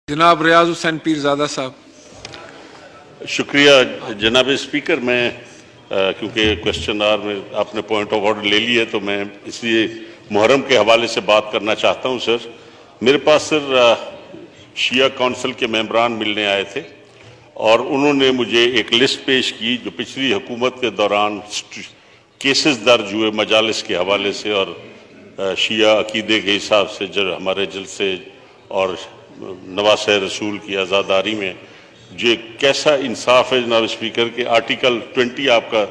जनाब रियाज हुसैन पीरजादा साहब। शुक्रिया जनाब स्पीकर। मैं क्योंकि क्वेश्चन आवर में आपने पॉइंट ऑफ ऑर्डर ले लिया तो मैं इसलिए मुहर्रम के हवाले से बात करना चाहता हूं। सर, मेरे पास सर शिया काउंसिल के मेंबरान मिलने आए थे और उन्होंने मुझे एक लिस्ट पेश की जो पिछली हुकूमत के दौरान केसेस दर्ज हुए मजालिस के हवाले से और शिया अकीदे के हिसाब से जो हमारे जलसे और नवासे रसूल की आज़ादारी में जो कैसा इंसाफ है जनाब स्पीकर के आर्टिकल 20 आपका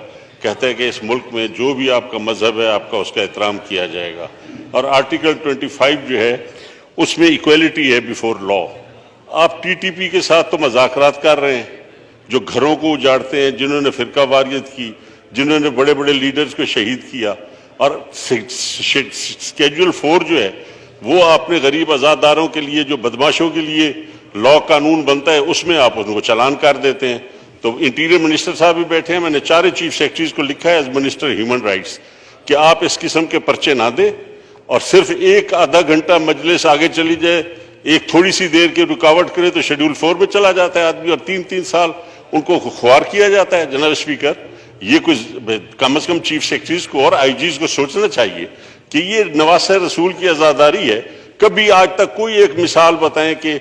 कहता है कि इस मुल्क में जो भी आपका मजहब है आपका उसका एहतराम किया जाएगा, और आर्टिकल 25 जो है उसमें इक्वलिटी है बिफोर लॉ। आप टीटीपी के साथ तो मज़ाकरात कर रहे हैं, जो घरों को उजाड़ते हैं, जिन्होंने फिरका वारियत की, जिन्होंने बड़े बड़े लीडर्स को शहीद किया, और स्केड्यूल 4 जो है वो आपने गरीब आज़ादारों के लिए जो बदमाशों के लिए लॉ कानून बनता है उसमें आप उनको चालान कर देते हैं। तो इंटीरियर मिनिस्टर साहब भी बैठे हैं, मैंने चारों चीफ सेक्रेटरीज को लिखा है एज मिनिस्टर ह्यूमन राइट्स कि आप इस किस्म के पर्चे ना दें और सिर्फ एक आधा घंटा मजलिस आगे चली जाए, एक थोड़ी सी देर की रुकावट करे तो शेड्यूल 4 में चला जाता है आदमी और 3-3 साल उनको खुआर किया जाता है। जनाब स्पीकर, ये कुछ कम से कम चीफ सेक्रेटरीज को और आईजीज को सोचना चाहिए कि ये नवासे रसूल की आज़ादारी है। कभी आज तक कोई एक मिसाल बताएं कि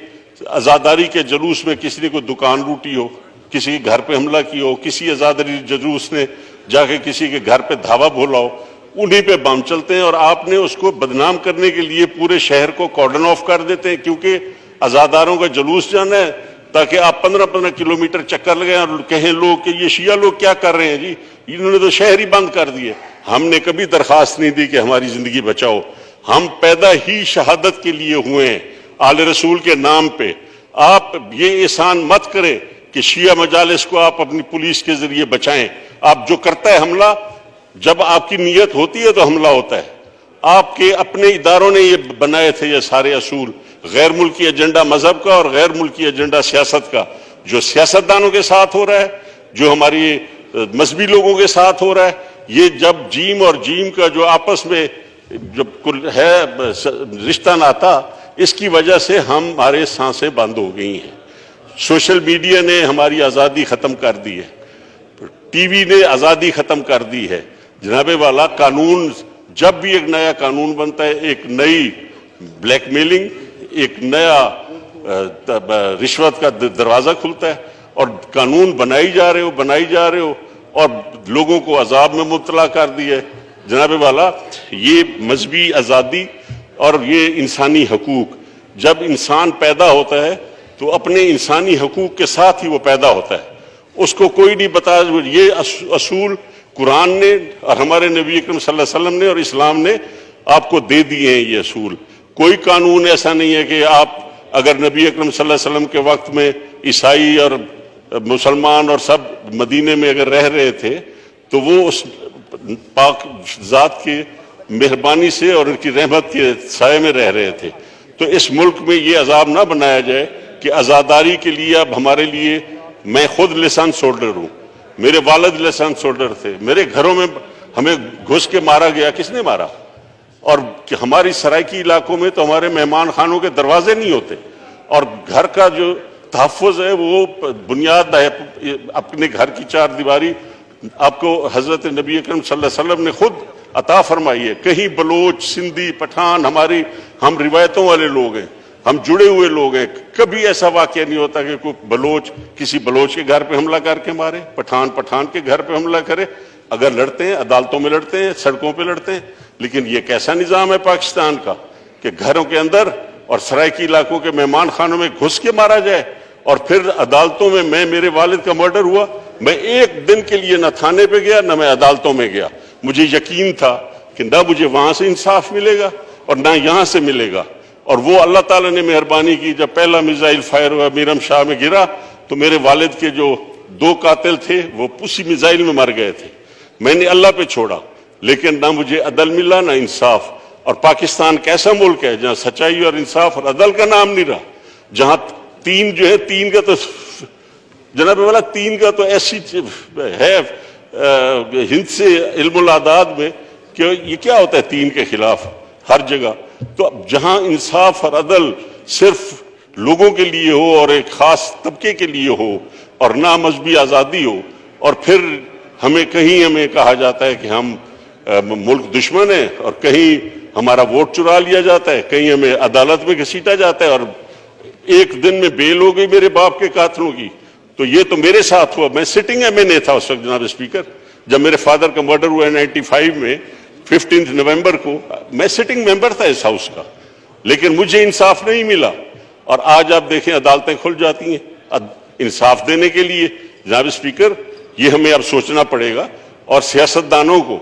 आज़ादारी के जुलूस में किसी ने कोई दुकान लूटी हो, किसी के घर पे हमला किया हो, किसी आज़ादारी जुलूस ने जाके किसी के घर पे धावा बोला हो, उन्हीं पे बम चलते हैं और आपने उसको बदनाम करने के लिए पूरे शहर को कॉर्डन ऑफ कर देते हैं क्योंकि आज़ादारों का जुलूस जाना है ताकि आप 15-15 किलोमीटर चक्कर लगाएं और कहें लोग कि ये शिया लोग क्या कर रहे हैं जी, इन्होंने तो शहर ही बंद कर दिए। हमने कभी दरखास्त नहीं दी कि हमारी जिंदगी बचाओ, हम पैदा ही शहादत के लिए हुए हैं आले रसूल के नाम पे। आप ये एहसान मत करें कि शिया मजालिस को आप अपनी पुलिस के जरिए बचाएं। आप जो करता है हमला, जब आपकी नीयत होती है तो हमला होता है। आपके अपने इदारों ने ये बनाए थे ये सारे असूल, गैर मुल्की एजेंडा मजहब का और गैर मुल्की एजेंडा सियासत का, जो सियासतदानों के साथ हो रहा है, जो हमारी मजहबी लोगों के साथ हो रहा है। ये जब जीम और जीम का जो आपस में जब है रिश्ता नाता, इसकी वजह से हमारे सांसें बंद हो गई हैं। सोशल मीडिया ने हमारी आज़ादी ख़त्म कर दी है, टीवी ने आज़ादी ख़त्म कर दी है। जनाबे वाला कानून, जब भी एक नया कानून बनता है एक नई ब्लैकमेलिंग, एक नया रिश्वत का दरवाज़ा खुलता है और कानून बनाई जा रहे हो और लोगों को अजाब में मुब्तला कर दिया है। जनाबे वाला, ये मजहबी आज़ादी और ये इंसानी हकूक़, जब इंसान पैदा होता है तो अपने इंसानी हकूक़ के साथ ही वो पैदा होता है, उसको कोई नहीं बता। ये असूल कुरान ने और हमारे नबी अकरम सल्लल्लाहु अलैहि वसल्लम ने और इस्लाम ने आपको दे दिए हैं। ये असूल, कोई कानून ऐसा नहीं है कि आप अगर नबी अकरम सल्लल्लाहु अलैहि वसल्लम के वक्त में ईसाई और मुसलमान और सब मदीने में अगर रह रहे थे तो वो उस पाक ज़ात की मेहरबानी से और उनकी रहमत के साए में रह रहे थे। तो इस मुल्क में ये अजाब ना बनाया जाए कि आज़ादारी के लिए अब हमारे लिए, मैं खुद लाइसेंस होल्डर हूँ, मेरे वालिद लाइसेंस होल्डर थे, मेरे घरों में हमें घुस के मारा गया, किसने मारा? और हमारी सराइकी इलाकों में तो हमारे मेहमान खानों के दरवाजे नहीं होते और घर का जो तहफ़्फ़ुज़ है वो बुनियाद है अपने घर की चार दीवारी आपको हज़रत नबी अकरम सल्लल्लाहु अलैहि वसल्लम ने खुद अता फरमाई है। कहीं बलोच, सिंधी, पठान, हम रिवायतों वाले लोग हैं, हम जुड़े हुए लोग हैं। कभी ऐसा वाक़या नहीं होता कि कोई बलोच किसी बलोच के घर पे हमला करके मारे, पठान के घर पे हमला करे। अगर लड़ते हैं अदालतों में लड़ते हैं, सड़कों पे लड़ते हैं, लेकिन ये कैसा निज़ाम है पाकिस्तान का कि घरों के अंदर और सराइकी इलाकों के मेहमान खानों में घुस के मारा जाए और फिर अदालतों में। मेरे वालिद का मर्डर हुआ, मैं एक दिन के लिए न थाने पे गया न मैं अदालतों में गया। मुझे यकीन था कि ना मुझे वहां से इंसाफ मिलेगा और ना यहाँ से मिलेगा। और वो अल्लाह ताला ने मेहरबानी की, जब पहला मिसाइल फायर हुआ मीरम शाह में गिरा तो मेरे वालिद के जो 2 कातिल थे वो उसी मिसाइल में मर गए थे। मैंने अल्लाह पे छोड़ा, लेकिन ना मुझे अदल मिला ना इंसाफ। और पाकिस्तान कैसा मुल्क है जहाँ सच्चाई और इंसाफ और अदल का नाम नहीं रहा, जहाँ तीन जो है, तीन का तो जनाब वाला, तीन का तो ऐसी है हिंद से इल्मुल आदाद में कि ये क्या होता है तीन के खिलाफ हर जगह। तो जहां इंसाफ और अदल सिर्फ لوگوں کے لیے ہو اور ایک خاص طبقے کے لیے ہو اور نہ مذہبی آزادی ہو، اور پھر ہمیں کہا جاتا ہے کہ ہم ملک دشمن ہیں، اور کہیں ہمارا ووٹ چرا لیا جاتا ہے، کہیں ہمیں عدالت میں گھسیٹا جاتا ہے، اور ایک دن میں بیل ہو گئی میرے باپ کے قاتلوں کی. تو یہ تو میرے ساتھ ہوا. میں سٹنگ ایم این اے تھا اس وقت جناب اسپیکر، جب میرے فادر کا مرڈر ہوا ہے 95 میں 15 نومبر کو. میں سٹنگ ممبر تھا اس ہاؤس کا، لیکن مجھے انصاف نہیں ملا. اور آج آپ دیکھیں عدالتیں کھل جاتی ہیں انصاف دینے کے لیے. جناب اسپیکر، یہ ہمیں اب سوچنا پڑے گا، اور سیاستدانوں کو،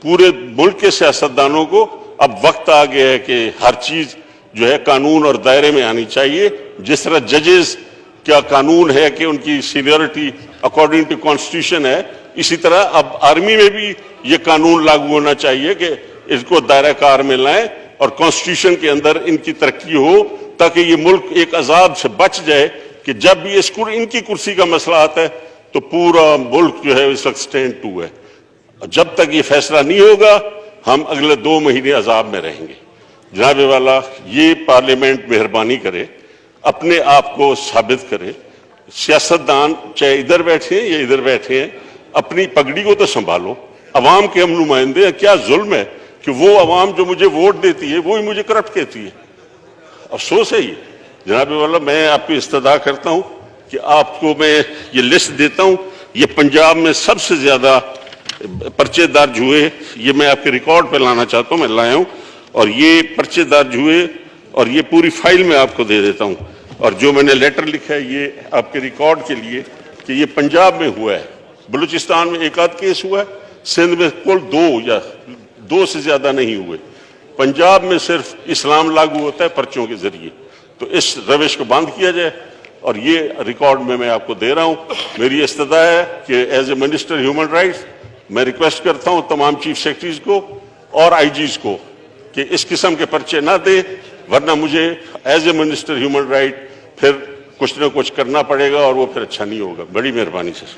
پورے ملک کے سیاستدانوں کو اب وقت آ گیا ہے کہ ہر چیز جو ہے قانون اور دائرے میں آنی چاہیے. جس طرح ججز کیا قانون ہے کہ ان کی سینیورٹی اکارڈنگ ٹو کانسٹیٹیوشن ہے، اسی طرح اب آرمی میں بھی یہ قانون لاگو ہونا چاہیے کہ اس کو دائرہ کار میں لائیں اور کانسٹیٹیوشن کے اندر ان کی ترقی ہو، تاکہ یہ ملک ایک عذاب سے بچ جائے کہ جب بھی ان کی کرسی کا مسئلہ آتا ہے تو پورا ملک جو ہے اس وقت سٹینڈ ٹو ہے. جب تک یہ فیصلہ نہیں ہوگا ہم اگلے 2 مہینے عذاب میں رہیں گے. جناب والا، یہ پارلیمنٹ مہربانی کرے، اپنے آپ کو ثابت کرے. سیاستدان چاہے ادھر بیٹھے ہیں یا ادھر بیٹھے ہیں، اپنی پگڑی کو تو سنبھالو. عوام کے ہم نمائندے ہیں. کیا ظلم ہے کہ وہ عوام جو مجھے ووٹ دیتی ہے وہی مجھے کرپٹ کہتی ہے. افسوس ہے یہ. جناب والا، میں آپ کی استدعا کرتا ہوں کہ آپ کو میں یہ لسٹ دیتا ہوں. یہ پنجاب میں سب سے زیادہ پرچے درج ہوئے، یہ میں آپ کے ریکارڈ پہ لانا چاہتا ہوں، میں لایا ہوں. اور یہ پرچے درج ہوئے اور یہ پوری فائل میں آپ کو دے دیتا ہوں. اور جو میں نے لیٹر لکھا ہے یہ آپ کے ریکارڈ کے لیے کہ یہ پنجاب میں ہوا ہے. بلوچستان میں 1 آدھ کیس ہوا ہے، سندھ میں کل 2 سے زیادہ نہیں ہوئے. پنجاب میں صرف اسلام لاگو ہوتا ہے پرچوں کے ذریعے. تو اس روش کو بند کیا جائے، اور یہ ریکارڈ میں آپ کو دے رہا ہوں. میری استدعا ہے کہ as a minister human rights میں ریکویسٹ کرتا ہوں تمام چیف سیکرٹریز کو اور آئی جیز کو کہ اس قسم کے پرچے نہ دیں، ورنہ مجھے as a minister human right پھر کچھ نہ کچھ کرنا پڑے گا اور وہ پھر اچھا نہیں ہوگا. بڑی مہربانی سر.